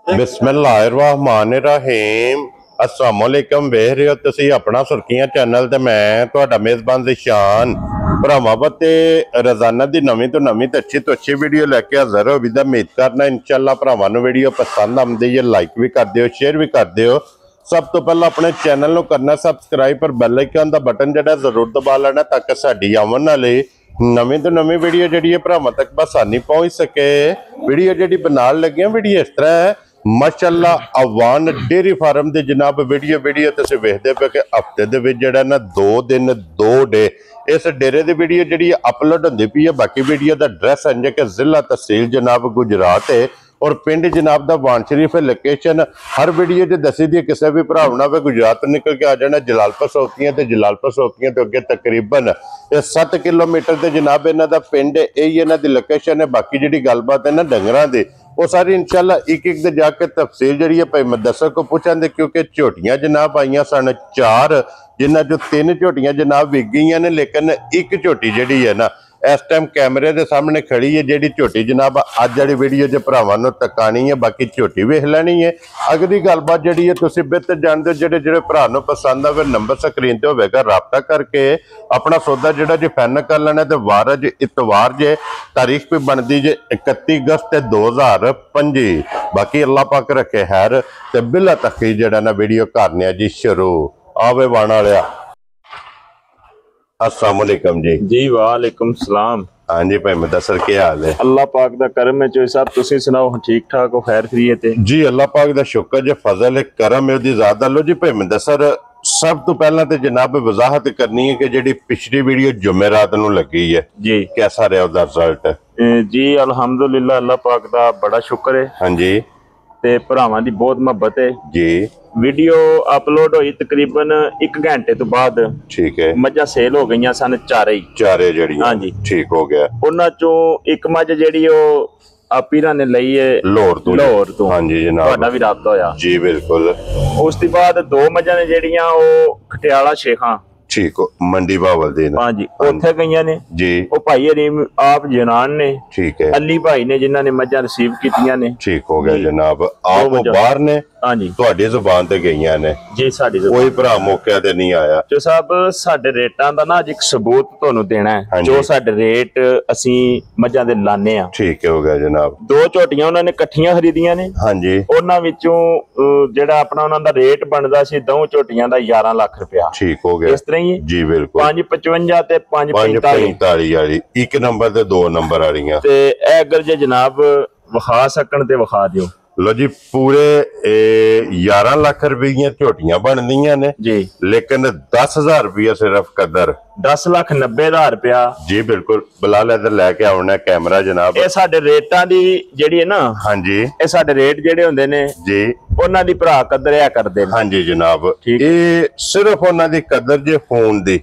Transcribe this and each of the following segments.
बिस्मिल्लाहिर्रहमानिर्रहीम अस्सलाम वालेकुम। वेख रहे हो तुसी अपना सुर्खियां चैनल ते मैं तुहाडा मेज़बान ज़िशान भरावां ते रोजाना दी नवीं तो अच्छी वीडियो लैके हाज़र हो। विदा उम्मीद करना इंशाअल्लाह भरावां नूं वीडियो पसंद आउंदी है, लाइक भी कर दिओ, शेयर भी कर दिओ। सब तो पहला अपने चैनल नूं करना सबसक्राइब पर बैल आइकन दा बटन जिहड़ा जरूर दबा लेना ताकि साडी आवन वाली नवीं तो नवीं वीडियो जिहड़ी है भरावां तक बसानी पहुंच सके। वीडियो जिहड़ी बनाण लगे वीडियो इस तरह है माशाअल्लाह अवान डेयरी फार्म के जनाब वीडियो तुसीं वेखदे पे कि हफ्ते दे विच जिहड़ा ना 2 दिन 2 डे इस डेरे की वीडियो जी अपलोड होंदी पई है। बाकी वीडियो का एड्रैस है कि जिला तहसील जनाब गुजरात है और पिंड जनाब दा वान शरीफ है। लोकेशन हर वीडियो च दसी दी किसी भी भरा होना गुजरात निकल के आ जाना जलालपुर सोतियां ते जलालपुर सोतियां तो अगे तकरीबन 7 किलोमीटर से जनाब इन्हां दा पिंड यही इन्हां दी लोकेशन है। बाकी जी गलबात है ना डंगरां दी वो सारी इंशाअल्लाह एक एक दे जाके तफसील जी भाई मुदस्सर को पूछांगे क्योंकि झोटियां जनाब आईयां सन 4 जिन्हां चों 3 झोटियां जनाब विक गई ने, लेकिन एक झोटी जी है ना इस टाइम कैमरे के सामने खड़ी है। जी झोटी जनाब अज वाली वीडियो च भरावां नूं तकानी है, बाकी झोटी वेख लैनी है। अगली गलबात जी है तुसीं बेहतर जानते हो। जिहड़े भरा नूं पसंद आवे नंबर स्क्रीन ते होवेगा, राबता करके अपना सौदा जिहड़ा जी फाइनल कर लेना। ते वार अज इतवार जे तारीख भी बनती जे 31 अगस्त 2025। बाकी अल्लाह पाक रखे खैर ते बिला तखी जिहड़ा ना वीडियो करने जी शुरू आवे वाण वालिया। अस्सलाम वालेकुम जी। वालेकुम सलाम। हाँ जी भाई मुदस्सर क्या हाल है? अल्लाह पाक दा करम है। चोई साहब तुसी सुनाओ, ठीक ठाक हो, खैर खैरियत है जी? अल्लाह पाक दा शुक्र जे फजल है करम है ओदी ज़्यादा। लो जी भाई मुदस्सर सब तो पहला तो जनाब वजाहत करनी है कि जी पिछली वीडियो जुमेरात नूं लगी है जी, कैसा रहा उसका रिजल्ट? जी अल्हम्दुलिल्लाह अल्लाह पाक दा बड़ा शुक्र है। हाँ जी ते भरावां दी बहुत मोहब्बत है जी। वीडियो अपलोड हुई तकरीबन 1 घंटे तो बाद ठीक है। मझां सेल हो गई सन चारे जड़ी। हाँ जी ठीक हो गया। उन्हां चों एक मझ जेड़ी आपीरा ने लई है लाहौर तो। हाँ जी जनाब तुहाडा भी राबता होया जी? बिल्कुल। उस दी बाद 2 मझां ने जेड़ियां खटियाला शेखां ठीक हो मंडी बावलदीन हाँ जी उत्थे गईयां ने जी। वो भाई हरीम आप जनान ने ठीक है, अली भाई ने जिन्हां ने मझां रिसीव कीतियां ने। ठीक हो गया जनाब। आप बाहर ने हाँ जी तुहाडी जुबान ते गईयां ने जी, साडी कोई भरा मौके ते नहीं आया। जो साहब साडे रेटां दा ना एक सबूत तुहानू देना है। हाँ जो साडे रेट असी मझां दे लाने आ। ठीक हो गया जनाब। 2 झोटियां उन्हां ने इकट्ठियां खरीदियां ने। हाँ जी उन्हां विचों जेड़ा अपना उन्हां दा रेट बनदा सी 2 झोटियां दा 11 लाख रुपया। ठीक हो गया इस तरह ही जी बिल्कुल। 555 ते 545 वाली 1 नंबर ते 2 नंबर वालियां ते ए अगर जे जनाब विखा सकन ते विखा दियो। लो जी पूरे 11 लाख रुपये झोटियां बनदियां ने जी, लेकिन 10,000 रुपया सिर्फ कदर 10,90,000 रुपया जी बिल्कुल। बिलाल इधर लेके आना कैमरा जनाब। ये साडे रेटां दी जेड़ी है ना हाँ जी ये साडे रेट जेड़े हुंदे ने जी उन्हां दी भरा कदर आ करदे ने। हाँ जी जनाब ठीक। ये सिर्फ उन्हां दी कदर जे फोन दी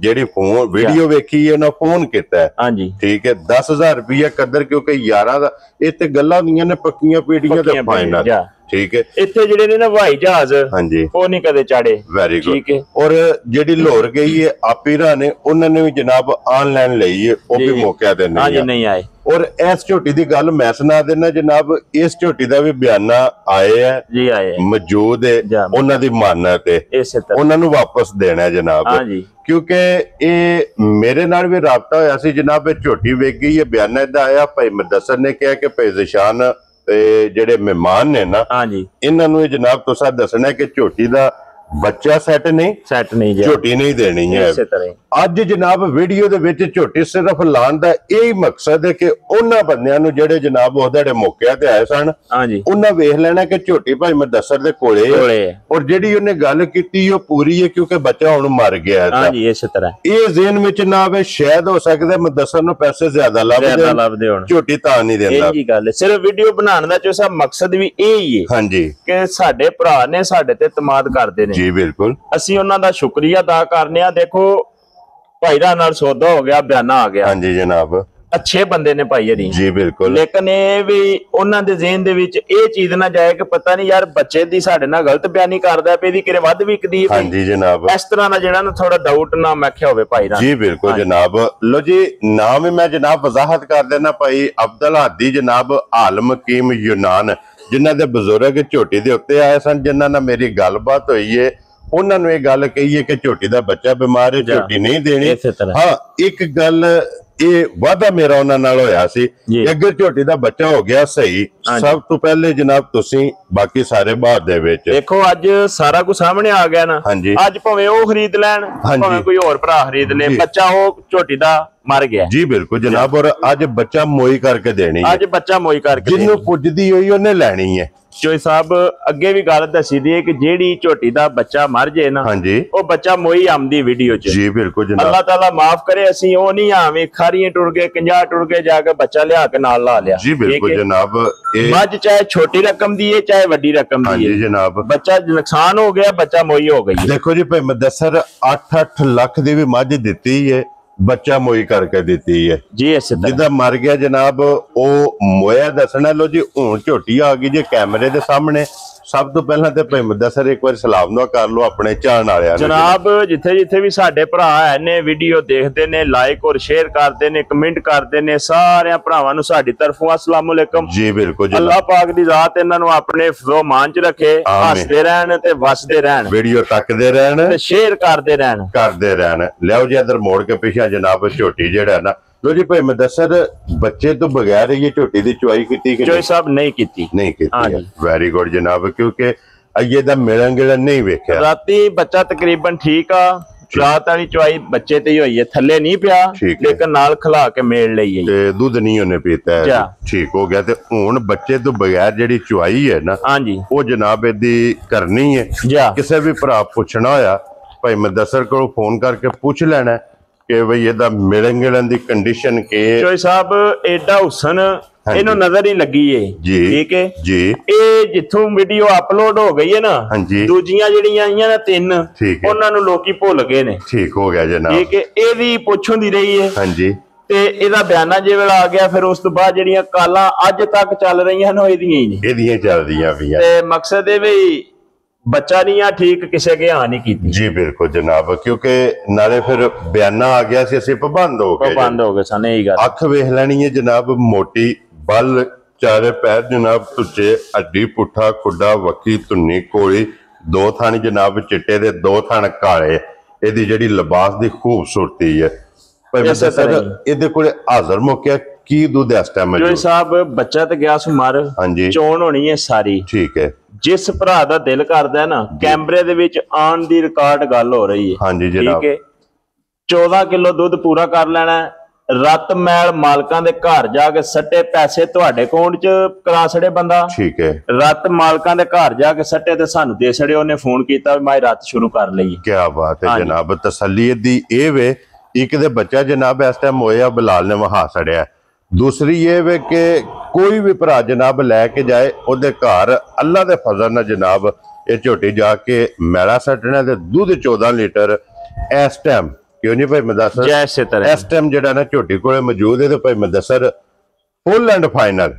जेड़ी फोन वीडियो वेखी है ना फोन किता है। हाँ जी ठीक है 10,000 रुपया कदर क्योंकि 11 दा इत्ते गल्लां होंदियां ने पक्कियां पीड़ियां ते फाइनल। ठीक है इत्थे जेड़े ने ना हवाई जहाज हाँ जी वो नहीं कदे चाड़े। Very good. ठीक है। और जेड़ी लाहौर गई है आपीरा ने उन्होंने भी जनाब ऑनलाइन लई है वो भी मौके ते हाँ जी नहीं आए। और इस झोटी की गल मैं सुना देना जनाब इस झोटी का भी बयाना आए है जी आए मौजूद है उन्हां दी मानत है इसे तरह उन्हां नूं वापस देना है जनाब। हाँ जी क्योंकि ये मेरे नाल भी राबता होया सी जनाब झोटी वेच गई है। बयाना इदा आया भाई मुदस्सर ने कहा कि भाई ज़िशान जेड़े मेहमान ने ना हाँ जी इन्हां नूं जनाब तुसां दसना कि झोटी दा बच्चा सेट नहीं झोटी नहीं देनी है। अज जनाब वीडियो दे विच झोटी सिर्फ लाण दा यही मकसद है कि उन्हां बंदियां नूं जेड़े जनाब ओहदे मौके ते आए सन उन्हां वेख लेना कि झोटी भाई मुदस्सर दे कोले और जेड़ी उन्हें गल कीती ओ पूरी है क्योंकि बच्चा हुण मर गया है। हाँ जी इस तरह ये ज़हन विच ना आवे शायद हो सकदा मुदस्सर नूं पैसे ज्यादा लभदे होण झोटी तां नहीं देंदा। ये गल सिर्फ वीडियो बनाने दा जो सा मकसद भी यही है। हाँ जी कि साडे भरा ने साडे ते इतमाद करदे ने जी बिल्कुल। असी उन्हां दा शुक्रिया अदा करने आ। देखो भाईरा नाल सौदा हो गया बयाना आ गया। हाँ जी जनाब ਅੱਛੇ ਬੰਦੇ ਨੇ ਭਾਈ ਹਰੀ ਜੀ ਬਿਲਕੁਲ। ਲੇਕਿਨ ਇਹ ਵੀ ਉਹਨਾਂ ਦੇ ਜ਼ਿਹਨ ਦੇ ਵਿੱਚ ਇਹ ਚੀਜ਼ ਨਾ ਜਾਏ ਕਿ ਪਤਾ ਨਹੀਂ ਯਾਰ ਬੱਚੇ ਦੀ ਸਾਡੇ ਨਾਲ ਗਲਤ ਬਿਆਨੀ ਕਰਦਾ ਪਿਆ, ਇਹਦੀ ਕਿਰੇ ਵੱਧ ਵਿਕਦੀ ਹੈ। ਹਾਂਜੀ ਜਨਾਬ, ਇਸ ਤਰ੍ਹਾਂ ਦਾ ਜਿਹੜਾ ਨਾ ਥੋੜਾ ਡਾਊਟ ਨਾ ਮੈਖਿਆ ਹੋਵੇ ਭਾਈ ਰਾਮ। ਜੀ ਬਿਲਕੁਲ ਜਨਾਬ। ਲੋ ਜੀ ਨਾਮ ਹੀ ਮੈਂ ਜਨਾਬ ਵਜ਼ਾਹਤ ਕਰ ਦੇਣਾ ਭਾਈ ਅਬਦੁਲ ਹਾਦੀ ਜਨਾਬ ਆਲਮ ਹਕੀਮ ਯੂਨਾਨ, ਜਿਨ੍ਹਾਂ ਦੇ ਬਜ਼ੁਰਗ ਝੋਟੀ ਦੇ ਉੱਤੇ ਆਏ ਸਨ, ਜਿਨ੍ਹਾਂ ਨਾਲ ਮੇਰੀ ਗੱਲਬਾਤ ਹੋਈ ਹੈ। ਉਹਨਾਂ ਨੂੰ ਇਹ ਗੱਲ ਕਹੀ ਹੈ ਕਿ ਝੋਟੀ ਦਾ ਬੱਚਾ ਬਿਮਾਰ ਹੈ, ਝੋਟੀ ਨਹੀਂ ਦੇਣੀ। ਹਾਂ ਇੱਕ ਗੱਲ ਇਹ ਵਾਅਦਾ ਮੇਰਾ ਉਹਨਾਂ ਨਾਲ ਹੋਇਆ ਸੀ ਕਿ ਅਗਰ ਝੋਟੀ ਦਾ ਬੱਚਾ ਹੋ ਗਿਆ ਸਹੀ, ਸਭ ਤੋਂ ਪਹਿਲੇ ਜਨਾਬ ਤੁਸੀਂ ਬਾਕੀ ਸਾਰੇ ਬਾਹਰ ਦੇ ਵਿੱਚ ਦੇਖੋ ਅੱਜ ਸਾਰਾ ਕੁਝ ਸਾਹਮਣੇ ਆ ਗਿਆ ਨਾ। ਅੱਜ ਭਾਵੇਂ ਉਹ ਖਰੀਦ ਲੈਣ, ਭਾਵੇਂ ਕੋਈ ਹੋਰ ਭਰਾ ਖਰੀਦ ਲੇ, ਬੱਚਾ ਉਹ ਝੋਟੀ ਦਾ ਮਰ ਗਿਆ। ਜੀ ਬਿਲਕੁਲ ਜਨਾਬ। ਔਰ ਅੱਜ ਬੱਚਾ ਮੋਈ ਕਰਕੇ ਦੇਣੀ ਹੈ, ਅੱਜ ਬੱਚਾ ਮੋਈ ਕਰਕੇ ਜਿਹਨੂੰ ਪੁੱਜਦੀ ਹੋਈ ਉਹਨੇ ਲੈਣੀ ਹੈ। ਚੋਈ ਸਾਹਿਬ ਅੱਗੇ ਵੀ ਗੱਲ ਦੱਸੀ ਦੀ ਹੈ ਕਿ ਜਿਹੜੀ ਝੋਟੀ ਦਾ ਬੱਚਾ ਮਰ ਜੇ ਨਾ, ਹਾਂਜੀ ਉਹ ਬੱਚਾ ਮੋਈ ਆਮਦੀ ਵੀਡੀਓ ਚ। ਜੀ ਬਿਲਕੁਲ ਜਨਾਬ। ਅੱਲਾਹ ਤਾਲਾ ਮਾਫ ਕਰੇ, ਅਸੀਂ ਉਹ ਨਹੀਂ ਆਵੇਂ ਖਾਰੀਆਂ ਟੁਰ ਗਏ 50 ਟੁਰ ਗਏ ਜਾ ਕੇ ਬੱਚਾ ਲਿਆ ਕੇ ਨਾਲ ਲਾ ਲਿਆ। ਜੀ ਬਿਲਕੁਲ ਜਨਾਬ। ਇਹ ਮੱਝ ਚਾਹੇ ਛੋਟੀ ਰਕਮ ਦੀ ਹੈ ਚਾਹੇ ਵੱਡੀ ਰਕਮ ਦੀ ਹੈ, ਹਾਂਜੀ ਜਨਾਬ, ਬੱਚਾ ਨੁਕਸਾਨ ਹੋ ਗਿਆ, ਬੱਚਾ ਮੋਈ ਹੋ ਗਈ। ਦੇਖੋ ਜੀ ਭਾਈ ਮੁਦੱਸਰ 8-8 ਲੱਖ ਦੀ ਵੀ ਮੱਝ ਦਿੱਤੀ ਹੈ, ਬੱਚਾ ਮੋਈ ਕਰਕੇ ਦਿੱਤੀ ਹੈ ਜੀ। ਇਸੇ ਤਰ੍ਹਾਂ ਜਿਹਦਾ ਮਰ ਗਿਆ ਜਨਾਬ ਉਹ ਮੋਇਆ ਦੱਸਣਾ। ਲੋ ਜੀ ਹੁਣ ਝੋਟੀ ਆ ਗਈ ਜੇ ਕੈਮਰੇ ਦੇ ਸਾਹਮਣੇ। ਸਭ ਤੋਂ ਪਹਿਲਾਂ ਤੇ ਭਾਈ ਮੁਦੱਸਰ ਇੱਕ ਵਾਰ ਸਲਾਮ ਦੁਆ ਕਰ ਲੋ ਆਪਣੇ ਚਾਹਣ ਵਾਲਿਆਂ ਨੂੰ। ਜਨਾਬ ਜਿੱਥੇ ਜਿੱਥੇ ਵੀ ਸਾਡੇ ਭਰਾ ਹੈ ਨੇ ਵੀਡੀਓ ਦੇਖਦੇ ਨੇ, ਲਾਈਕ ਔਰ ਸ਼ੇਅਰ ਕਰਦੇ ਨੇ, ਕਮੈਂਟ ਕਰਦੇ ਨੇ, ਸਾਰਿਆਂ ਭਰਾਵਾਂ ਨੂੰ ਸਾਡੀ ਤਰਫੋਂ ਅਸਲਾਮ ਅਲੈਕਮ। ਜੀ ਬਿਲਕੁਲ ਜੀ। ਅੱਲਾਹ ਪਾਕ ਦੀ ਜ਼ਾਤ ਇਹਨਾਂ ਨੂੰ ਆਪਣੇ ਫਰਮਾਨ ਚ ਰੱਖੇ, ਹੱਸਦੇ ਰਹਿਣ ਤੇ ਵਸਦੇ ਰਹਿਣ, ਵੀਡੀਓ ਤੱਕਦੇ ਰਹਿਣ ਤੇ ਸ਼ੇਅਰ ਕਰਦੇ ਰਹਿਣ। ਲਿਆਓ ਜੀ ਇਧਰ ਮੋੜ ਕੇ ਪਿੱਛੇ ਜਨਾਬ ਝੋਟੀ ਜਿਹੜਾ ਨਾ। ਲੋ ਜੀ ਭਾਈ ਮੁਦੱਸਰ ਬੱਚੇ ਤੋਂ ਬਗੈਰ ਇਹ ਝੋਟੀ ਦੀ ਚੁਆਈ ਕੀਤੀ ਕਿ ਚੋਈ ਸਾਹਿਬ ਨਹੀਂ ਕੀਤੀ? ਨਹੀਂ ਕੀਤੀ। ਵੈਰੀ ਗੁੱਡ ਜਨਾਬ, ਕਿਉਂਕਿ ਅਜੇ ਦਾ ਮਿਲਣ ਗਿਲਣ ਨਹੀਂ ਵੇਖਿਆ। ਰਾਤੀ ਬੱਚਾ ਤਕਰੀਬਨ ਠੀਕ ਆ, ਰਾਤ ਵਾਲੀ ਚੁਆਈ ਬੱਚੇ ਤੇ ਹੀ ਹੋਈ ਹੈ, ਥੱਲੇ ਨਹੀਂ ਪਿਆ, ਲੇਕਿਨ ਨਾਲ ਖਿਲਾ ਕੇ ਮੇਲ ਲਈ ਹੈ ਤੇ ਦੁੱਧ ਨਹੀਂ ਉਹਨੇ ਪੀਤਾ, ਠੀਕ ਹੋ ਗਿਆ। ਤੇ ਹੁਣ ਬੱਚੇ ਤੋਂ ਬਗੈਰ ਜਿਹੜੀ ਚੁਆਈ ਹੈ ਨਾ, ਹਾਂਜੀ ਉਹ ਜਨਾਬ ਇਹਦੀ ਕਰਨੀ ਹੈ। ਕਿਸੇ ਵੀ ਭਰਾ ਪੁੱਛਣਾ ਹੋਇਆ ਭਾਈ ਮੁਦੱਸਰ ਕੋਲ ਫੋਨ ਕਰਕੇ ਪੁੱਛ ਲੈਣਾ ਕਿ ਬਈ ਇਹਦਾ ਮਿਲਣ ਗਿਲਣ ਦੀ ਕੰਡੀਸ਼ਨ ਕੀ ਹੈ। ਚੋਈ ਸਾਹਿਬ ਐਡਾ ਹੁਸਨ ਇਹਨੂੰ ਨਜ਼ਰ ਹੀ ਲੱਗੀ ਏ। ਠੀਕ ਹੈ ਜੀ। ਇਹ ਜਿੱਥੋਂ ਵੀਡੀਓ ਅਪਲੋਡ ਹੋ ਗਈ ਹੈ ਨਾ, ਦੂਜੀਆਂ ਜਿਹੜੀਆਂ ਆਈਆਂ ਨੇ 3, ਉਹਨਾਂ ਨੂੰ ਲੋਕੀ ਭੁੱਲ ਗਏ ਨੇ। ਠੀਕ ਹੋ ਗਿਆ ਜਨਾਬ। ਠੀਕ ਹੈ, ਇਹਦੀ ਪੁੱਛੋਂ ਦੀ ਰਹੀ ਹੈ। ਹਾਂਜੀ। ਤੇ ਇਹਦਾ ਬਿਆਨਾ ਜੇ ਵੇਲਾ ਆ ਗਿਆ, ਫਿਰ ਉਸ ਤੋਂ ਬਾਅਦ ਜਿਹੜੀਆਂ ਕਾਲਾਂ ਅੱਜ ਤੱਕ ਚੱਲ ਰਹੀਆਂ ਨੇ ਇਹਦੀਆਂ ਹੀ ਨੇ, ਇਹਦੀਆਂ ਚੱਲਦੀਆਂ ਪਈਆਂ। ਤੇ ਮਕਸਦ ਇਹ ਵੀ ਬੱਚਾ ਨਹੀਂ ਆ ਠੀਕ, ਕਿਸੇ ਕੇ ਆ ਨਹੀਂ ਕੀਤੀ। ਜੀ ਬਿਲਕੁਲ ਜਨਾਬ, ਕਿਉਂਕਿ ਨਾਲੇ ਫਿਰ ਬਿਆਨਾ ਆ ਗਿਆ ਸੀ, ਅਸੀਂ ਪਾਬੰਦ ਹੋ ਗਏ ਸਨ। ਇਹੀ ਗੱਲ ਅੱਖ ਵੇਖ ਲੈਣੀ ਹੈ ਜਨਾਬ, ਮੋਟੀ ਬਲ, ਚਾਰੇ ਪੈਰ ਜਨਾਬ ਤੁੱਚੇ, ਅੱਡੀ ਪੁੱਠਾ ਖੁੱਡਾ, ਵੱਖੀ ਧੁੰਨੀ ਕੋਲੀ, 2 ਥਣ ਜਨਾਬ ਚਿੱਟੇ ਦੇ, 2 ਥਣ ਕਾਲੇ। ਇਹਦੀ ਜਿਹੜੀ ਲਿਬਾਸ ਦੀ ਖੂਬਸੂਰਤੀ ਹੈ ਇਹਦੇ ਕੋਲੇ ਹਾਜ਼ਰ ਮੁੱਕਿਆ ਕੀ ਦੁੱਧ ਇਸ ਟਾਈਮ ਜੋ ਸਾਹਿਬ ਬੱਚਾ ਤੇ ਗਿਆ ਸੁਮਰ। ਹਾਂਜੀ ਚੋਣ ਹੋਣੀ ਹੈ ਸਾਰੀ। ਠੀਕ ਹੈ। ਜਿਸ ਭਰਾ ਦਾ ਦਿਲ ਕਰਦਾ ਨਾ ਕੈਮਰੇ ਦੇ ਵਿੱਚ ਆਉਣ ਦੀ ਰਿਕਾਰਡ ਗੱਲ ਹੋ ਰਹੀ ਹੈ। ਹਾਂਜੀ ਜਨਾਬ। ਠੀਕ ਹੈ। 14 ਕਿਲੋ ਦੁੱਧ ਪੂਰਾ ਕਰ ਲੈਣਾ, ਰਤ ਮੈਲ ਮਾਲਕਾਂ ਦੇ ਘਰ ਜਾ ਕੇ ਸੱਟੇ, ਪੈਸੇ ਤੁਹਾਡੇ ਅਕਾਊਂਟ 'ਚ ਕਰਾ ਛੜੇ ਬੰਦਾ। ਠੀਕ ਹੈ। ਰਤ ਮਾਲਕਾਂ ਦੇ ਘਰ ਜਾ ਕੇ ਸੱਟੇ ਤੇ ਸਾਨੂੰ ਦੇ ਛੜੇ, ਉਹਨੇ ਫੋਨ ਕੀਤਾ ਵੀ ਮੈਂ ਰਤ ਸ਼ੁਰੂ ਕਰ ਲਈ। ਕੀ ਬਾਤ ਹੈ ਜਨਾਬ। ਤਸੱਲੀ ਦੀ ਇਹ ਵੇ ਇੱਕ ਦੇ ਬੱਚਾ ਜਨਾਬ ਇਸ ਟਾਈਮ ਹੋਇਆ ਬਲਾਲ ਨੇ ਵਹਾ ਛੜਿਆ। ਦੂਸਰੀ ਇਹ ਵੇ ਕਿ ਕੋਈ ਵੀ ਭਰਾ ਜਨਾਬ ਲੈ ਕੇ ਜਾਏ ਉਹਦੇ ਘਰ ਅੱਲਾ ਦੇ ਫਜ਼ਲ ਨਾਲ ਜਨਾਬ ਇਹ ਝੋਟੀ ਜਾ ਕੇ ਮੈਲਾ ਸੱਟਣਾ ਤੇ ਦੁੱਧ 14 ਲੀਟਰ ਇਸ ਟਾਈਮ। ਕਿਉਂ ਨਹੀਂ ਭਾਈ ਮੁਦੱਸਰ? ਇਸ ਟਾਈਮ ਜਿਹੜਾ ਨਾ ਝੋਟੀ ਕੋਲੇ ਮੌਜੂਦ ਹੈ ਤੇ ਭਾਈ ਮੁਦੱਸਰ ਫੁੱਲ ਐਂਡ ਫਾਈਨਲ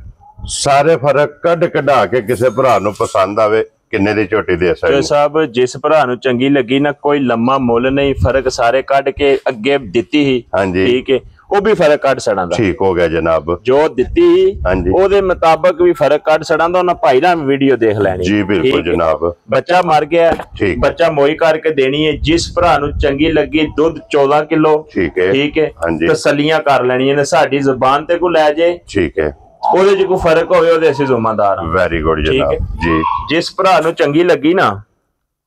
ਸਾਰੇ ਫਰਕ ਕੱਢ ਕਢਾ ਕੇ ਕਿਸੇ ਭਰਾ ਨੂੰ ਪਸੰਦ ਆਵੇ ਕਿੰਨੇ ਦੀ ਝੋਟੀ ਦੇ ਸਕਦੇ ਸਾਹਿਬ। ਜਿਸ ਭਰਾ ਨੂੰ ਚੰਗੀ ਲੱਗੀ ਨਾ, ਕੋਈ ਲੰਮਾ ਮੁੱਲ ਨਹੀਂ, ਫਰਕ ਸਾਰੇ ਕੱਢ ਕੇ ਅੱਗੇ ਦਿੱਤੀ ਹੀ। ਹਾਂਜੀ ਠੀਕ ਹੈ, ਉਹ ਵੀ ਫਰਕ ਕੱਢ ਛੜਾਂ ਦਾ। ਠੀਕ ਹੋ ਗਿਆ ਜਨਾਬ। ਜੋ ਦਿੱਤੀ ਹੀ ਉਹਦੇ ਮੁਤਾਬਕ ਵੀ ਫਰਕ ਕੱਢ ਛੜਾਂ ਦਾ। ਉਹਨਾਂ ਭਾਈ ਨਾਲ ਵੀਡੀਓ ਦੇਖ ਲੈਣੀ। ਜੀ ਬਿਲਕੁਲ ਜਨਾਬ। ਬੱਚਾ ਮਰ ਗਿਆ, ਬੱਚਾ ਮੋਈ ਕਰਕੇ ਦੇਣੀ ਹੈ। ਜਿਸ ਭਰਾ ਨੂੰ ਚੰਗੀ ਲੱਗੀ, ਦੁੱਧ 14 ਕਿਲੋ। ਠੀਕ ਹੈ। ਠੀਕ ਹੈ। ਤਸੱਲੀਆਂ ਕਰ ਲੈਣੀਆਂ ਨੇ, ਸਾਡੀ ਜ਼ੁਬਾਨ ਤੇ ਕੋ ਲੈ ਜੇ। ਠੀਕ ਹੈ। ਉਹਦੇ 'ਚ ਕੋਈ ਫਰਕ ਹੋਵੇ ਉਹਦੇ ਅਸੀਂ ਜ਼ਿੰਮੇਦਾਰ ਹਾਂ। ਵੈਰੀ ਗੁੱਡ ਜਨਾਬ ਜੀ। ਜਿਸ ਭਰਾ ਨੂੰ ਚੰਗੀ ਲੱਗੀ ਨਾ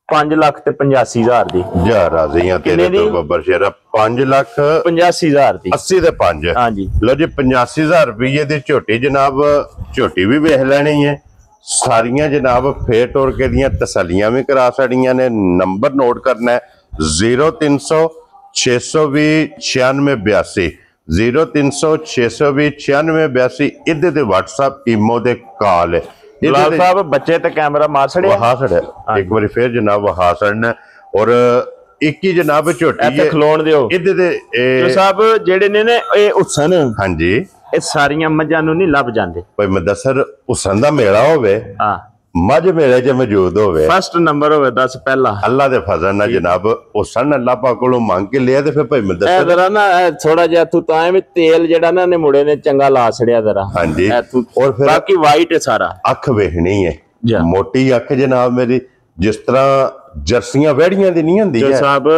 5,85,000 ਦੀ ਜਾ ਰਾਜ਼ੀਆਂ ਤੇਰੇ ਤੋਂ ਬੱਬਰ ਸ਼ੇਰਾ। 5,85,000 ਦੀ 80 ਦੇ 5। ਹਾਂਜੀ ਲੋ ਜੀ 85,000 ਰੁਪਏ ਦੀ ਝੋਟੀ ਜਨਾਬ। ਝੋਟੀ ਵੀ ਵੇਖ ਲੈਣੀ ਹੈ ਸਾਰੀਆਂ ਜਨਾਬ, ਫੇਰ ਟੋਰ ਕੇ ਦੀਆਂ ਤਸੱਲੀਆਂ ਵੀ ਕਰਾ ਛੜੀਆਂ ਨੇ। ਨੰਬਰ ਨੋਟ ਕਰਨਾ 0300 620 9682 0300 620 9682। ਇਹਦੇ ਤੇ WhatsApp ਈਮੋ ਦੇ ਕਾਲ ਹੈ। ਲਾਲ ਸਾਹਿਬ ਬੱਚੇ ਤੇ ਕੈਮਰਾ ਮਾਰ ਛੜਿਆ, ਵਹਾ ਛੜਿਆ ਇੱਕ ਵਾਰੀ ਫੇਰ ਜਨਾਬ ਵਹਾ ਛੜਨਾ। ਔਰ ਇੱਕ ਹੀ ਜਨਾਬ ਝੋਟੀ ਇੱਥੇ ਖਲੋਣ ਦਿਓ ਇਹਦੇ ਤੇ ਜੋ ਸਾਹਿਬ ਜਿਹੜੇ ਨੇ ਇਹ ਹੁਸਨ ਹਾਂਜੀ ਇਹ ਸਾਰੀਆਂ ਮੱਝਾਂ ਨੂੰ ਨਹੀਂ ਲੱਭ ਜਾਂਦੇ ਭਾਈ ਮੁਦੱਸਰ ਹੁਸਨ ਦਾ ਮੇਲਾ ਹੋਵੇ ਹਾਂ ਮੱਝ ਮੇਲੇ 'ਚ ਮੌਜੂਦ ਹੋਵੇ ਫਸਟ ਨੰਬਰ ਹੋਵੇ 10 ਪਹਿਲਾ ਅੱਲਾ ਦੇ ਫਜ਼ਲ ਨਾਲ ਜਨਾਬ ਹੁਸਨ ਅੱਲਾ ਪਾਕ ਕੋਲੋਂ ਮੰਗ ਕੇ ਲਿਆ ਤੇ ਫਿਰ ਭਾਈ ਮੁਦੱਸਰ ਇਹ ਜ਼ਰਾ ਨਾ ਥੋੜਾ ਜਿਹਾ ਤੂੰ ਤਾਂ ਐਵੇਂ ਤੇਲ ਜਿਹੜਾ ਨਾ ਨੇ ਮੁੰਡੇ ਨੇ ਚੰਗਾ ਲਾ ਛੜਿਆ ਜ਼ਰਾ ਹਾਂਜੀ ਔਰ ਫਿਰ ਬਾਕੀ ਵਾਈਟ ਹੈ ਸਾਰਾ ਅੱਖ ਵੇਖਣੀ ਹੈ ਮੋਟੀ ਅੱਖ ਜਨਾਬ ਮੇਰੀ ਜਿਸ ਤਰ੍ਹਾਂ ਜਰਸੀਆਂ ਵਹਿੜੀਆਂ ਦੀ ਨਹੀਂ ਹੁੰਦੀ ਹੈ ਸਾਹਿਬ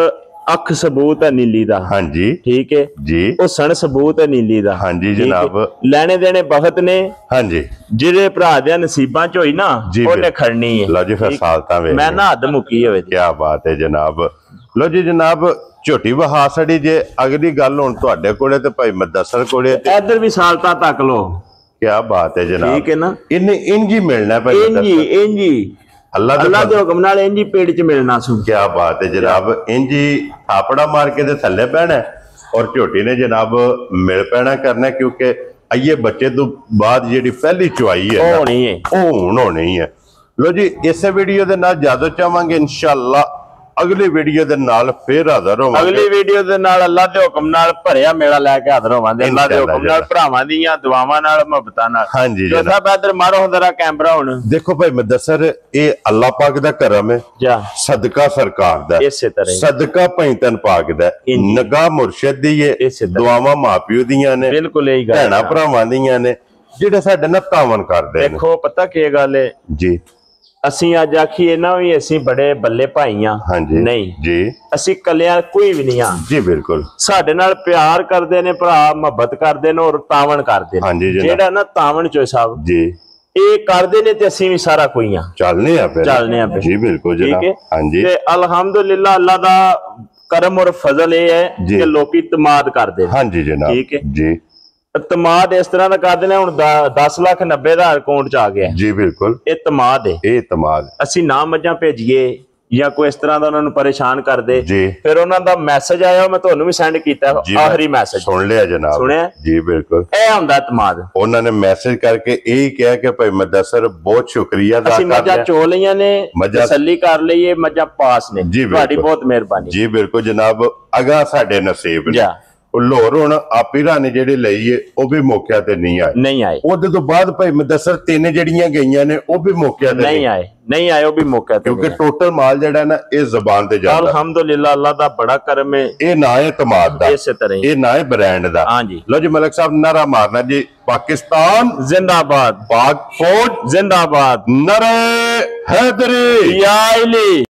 ਅੱਖ ਸਬੂਤ ਹੈ ਨੀਲੀ ਦਾ ਹਾਂਜੀ ਠੀਕ ਹੈ ਜੀ ਉਹ ਸਣ ਸਬੂਤ ਹੈ ਨੀਲੀ ਦਾ ਹਾਂਜੀ ਜਨਾਬ ਲੈਣੇ ਦੇਣੇ ਬਹੁਤ ਨੇ ਹਾਂਜੀ ਜਿਹੜੇ ਭਰਾ ਦੇ ਨਸੀਬਾਂ ਚ ਹੋਈ ਨਾ ਉਹਨੇ ਖੜਨੀ ਹੈ ਲਓ ਜੀ ਫਿਰ ਸਾਲਤਾਂ ਵੇ ਮੈਂ ਨਾ ਹੱਦ ਮੁੱਕੀ ਹੋਵੇ ਕੀ ਬਾਤ ਹੈ ਜਨਾਬ ਲਓ ਜੀ ਜਨਾਬ ਝੋਟੀ ਵਹਾ ਸੜੀ ਜੇ ਅਗਲੀ ਗੱਲ ਹੁਣ ਤੁਹਾਡੇ ਕੋਲੇ ਤੇ ਭਾਈ ਮੁਦੱਸਰ ਕੋਲੇ ਇੱਧਰ ਵੀ ਸਾਲਤਾਂ ਤੱਕ ਲੋ ਕੀ ਬਾਤ ਹੈ ਜਨਾਬ ਠੀਕ ਹੈ ਨਾ ਇਹਨੇ ਇੰਜੀ ਮਿਲਣਾ ਭਾਈ ਇੰਜੀ ਅੱਲਾ ਦੇ ਹੁਕਮ ਨਾਲ ਇੰਜੀ ਪੇੜ ਚ ਮਿਲਣਾ ਸੁਣ ਕੀ ਬਾਤ ਹੈ ਜਨਾਬ ਇੰਜੀ ਥਾਪੜਾ ਮਾਰ ਕੇ ਤੇ ਥੱਲੇ ਪੈਣਾ ਔਰ ਝੋਟੀ ਨੇ ਜਨਾਬ ਮਿਲ ਪੈਣਾ ਕਰਨਾ ਕਿਉਂਕਿ ਅਈਏ ਬੱਚੇ ਤੋਂ ਬਾਅਦ ਜਿਹੜੀ ਪਹਿਲੀ ਚੁਆਈ ਹੈ ਉਹ ਹੁਣ ਹੋਣੀ ਹੈ ਲੋ ਜੀ ਇਸੇ ਵੀਡੀਓ ਦੇ ਨਾਲ ਜਿਆਦਾ ਚਾਹਾਂਗੇ ਇਨਸ਼ਾਅੱਲਾ ਅਗਲੀ ਵੀਡੀਓ ਦੇ ਨਾਲ ਫੇਰ ਹਾਜ਼ਰ ਹੋਵਾਂਗੇ ਅਗਲੀ ਵੀਡੀਓ ਦੇ ਨਾਲ ਅੱਲਾ ਦੇ ਹੁਕਮ ਨਾਲ ਭਰਿਆ ਮੇਲਾ ਲੈ ਕੇ ਹਾਜ਼ਰ ਹੋਵਾਂਗੇ ਅੱਲਾ ਦੇ ਹੁਕਮ ਨਾਲ ਭਰਾਵਾਂ ਦੀਆਂ ਦੁਆਵਾਂ ਨਾਲ ਮੁਹੱਬਤਾਂ ਨਾਲ ਹਾਂਜੀ ਜੋ ਸਾਹਿਬ ਇਧਰ ਮਾਰੋ ਹੁੰਦਰਾ ਕੈਮਰਾ ਹੁਣ ਦੇਖੋ ਭਾਈ ਮੁਦੱਸਰ ਇਹ ਅੱਲਾ ਪਾਕ ਦਾ ਕਰਮ ਹੈ ਸਦਕਾ ਸਰਕਾਰ ਦਾ ਇਸੇ ਤਰ੍ਹਾਂ ਸਦਕਾ ਭੈਂਤਨ ਪਾਕ ਦਾ ਨਗਾਹ ਮੁਰਸ਼ਿਦ ਦੀ ਹੈ ਦੁਆਵਾਂ ਮਾਪਿਓ ਦੀਆਂ ਨੇ ਬਿਲਕੁਲ ਇਹੀ ਗੱਲ ਭੈਣਾਂ ਭਰਾਵਾਂ ਦੀਆਂ ਨੇ ਜਿਹੜੇ ਸਾਡੇ ਨਾਲ ਤਾਵਨ ਕਰਦੇ ਨੇ ਦੇਖੋ ਪਤਾ ਕੀ ਗੱਲ ਹੈ ਜੀ ਅਸੀਂ ਅੱਜ ਆਖੀਏ ਨਾ ਵੀ ਅਸੀਂ ਬੜੇ ਬੱਲੇ ਭਾਈ ਆ ਨਹੀਂ ਜੀ ਅਸੀਂ ਕੱਲਿਆਂ ਕੋਈ ਵੀ ਨਹੀਂ ਆ ਜੀ ਬਿਲਕੁਲ ਸਾਡੇ ਨਾਲ ਪਿਆਰ ਕਰਦੇ ਨੇ ਭਰਾ ਮੁਹੱਬਤ ਕਰਦੇ ਨੇ ਔਰ ਤਾਵਨ ਕਰਦੇ ਨੇ ਜਿਹੜਾ ਨਾ ਤਾਵਨ ਚੋ ਸਾਹਿਬ ਜੀ ਇਹ ਕਰਦੇ ਨੇ ਤੇ ਅਸੀਂ ਵੀ ਸਾਰਾ ਕੋਈ ਆ ਚੱਲਨੇ ਆ ਜੀ ਬਿਲਕੁਲ ਜਨਾਬ ਹਾਂਜੀ ਤੇ ਅਲਹਮਦੁਲਿਲਾ ਅੱਲਾ ਦਾ ਕਰਮ ਔਰ ਫਜ਼ਲ ਇਹ ਹੈ ਕਿ ਲੋਕੀ ਇਤਮਾਦ ਕਰਦੇ ਨੇ ਹਾਂਜੀ ਜਨਾਬ ਠੀਕ ਹੈ ਜੀ ਇਤਮਾਦ ਇਸ ਤਰ੍ਹਾਂ ਦਾ ਕਰਦੇ ਨੇ ਹੁਣ 10,90,000 ਅਕਾਊਂਟ ਚ ਆ ਗਿਆ ਜੀ ਬਿਲਕੁਲ ਇਤਮਾਦ ਹੈ ਇਹ ਇਤਮਾਦ ਅਸੀਂ ਨਾ ਮੱਝਾਂ ਭੇਜੀਏ ਜਾਂ ਕੋਈ ਇਸ ਤਰ੍ਹਾਂ ਦਾ ਉਹਨਾਂ ਨੂੰ ਪਰੇਸ਼ਾਨ ਕਰਦੇ ਫਿਰ ਉਹਨਾਂ ਦਾ ਮੈਸੇਜ ਆਇਆ ਮੈਂ ਤੁਹਾਨੂੰ ਵੀ ਸੈਂਡ ਕੀਤਾ ਆਖਰੀ ਮੈਸੇਜ ਸੁਣ ਲਿਆ ਜਨਾਬ ਸੁਣਿਆ ਜੀ ਬਿਲਕੁਲ ਇਹ ਹੁੰਦਾ ਇਤਮਾਦ ਉਹਨਾਂ ਨੇ ਮੈਸੇਜ ਕਰਕੇ ਇਹ ਕਿਹਾ ਕਿ ਭਾਈ ਮੁਦੱਸਰ ਬਹੁਤ ਸ਼ੁਕਰੀਆ ਅਦਾ ਕਰਦੇ ਮੱਝਾਂ ਚੋ ਲਈਆਂ ਨੇ ਤਸੱਲੀ ਕਰ ਲਈਏ ਮੱਝਾਂ ਪਾਸ ਨੇ ਤੁਹਾਡੀ ਬਹੁਤ ਮਿਹਰਬਾਨੀ ਜੀ ਬਿਲਕੁਲ ਜਨਾਬ ਅਗਾ ਸਾਡੇ ਨਸੀਬ ਨੇ ਲੋਰ ਹੁਣ ਆਪੀਰਾ ਨੇ ਜਿਹੜੇ ਲਈਏ ਉਹ ਵੀ ਮੌਕਿਆਂ ਤੇ ਨਹੀਂ ਆਏ ਉਹਦੇ ਤੋਂ ਬਾਅਦ ਭਾਈ ਮੁਦੱਸਰ ਤਿੰਨ ਜਿਹੜੀਆਂ ਗਈਆਂ ਨੇ ਉਹ ਵੀ ਮੌਕਿਆਂ ਤੇ ਨਹੀਂ ਆਏ ਉਹ ਵੀ ਮੌਕਿਆਂ ਤੇ ਕਿਉਂਕਿ ਟੋਟਲ ਮਾਲ ਜਿਹੜਾ ਨਾ ਇਹ ਜ਼ਬਾਨ ਤੇ ਜਾਂਦਾ ਅਲਹਮਦੁਲਿਲਾ ਅੱਲਾ ਦਾ ਬੜਾ ਕਰਮ ਹੈ ਇਹ ਨਾ ਹੈ ਤਮਾਦ ਦਾ ਇਸੇ ਤਰ੍ਹਾਂ ਇਹ ਨਾ ਹੈ ਬ੍ਰਾਂਡ ਦਾ ਹਾਂਜੀ ਲੋ ਜੀ ਮਲਕ ਸਾਹਿਬ ਨਾਰਾ ਮਾਰਨਾ ਜੀ ਪਾਕਿਸਤਾਨ ਜ਼ਿੰਦਾਬਾਦ ਪਾਕ ਫੌਜ ਜ਼ਿੰਦਾਬਾਦ ਨਾਰੇ ਹੈਦਰੀ ਯਾ ਅਲੀ